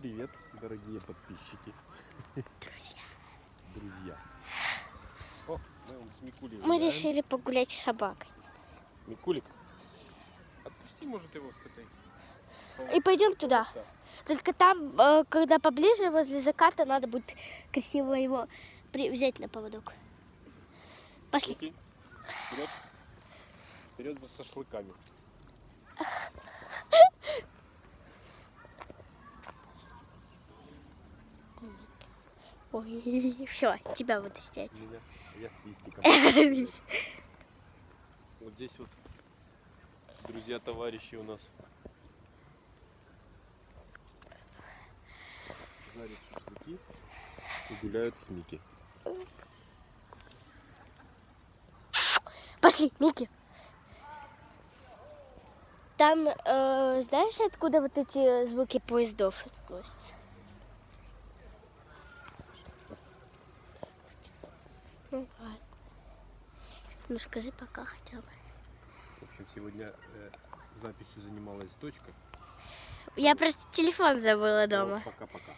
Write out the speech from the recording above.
привет, дорогие подписчики. Друзья. О, мы вон с Микулей Мы гуляем. решили погулять с собакой. Микулик, отпусти, может, его с этой... И пойдем туда. Да. Только там, когда поближе, возле заката, надо будет красиво его взять на поводок. Пошли. Окей. Вперед. Вперед за шашлыками. Ой, все, тебя буду снять. Меня, я с листиком. Вот здесь вот друзья, товарищи у нас жарят шашлыки и гуляют с Мики. Пошли, Мики. Там, знаешь, откуда вот эти звуки поездов относятся? Ну, ладно. Ну, скажи пока хотя бы. В общем, сегодня записью занималась дочка. Я просто телефон забыла дома. Пока-пока.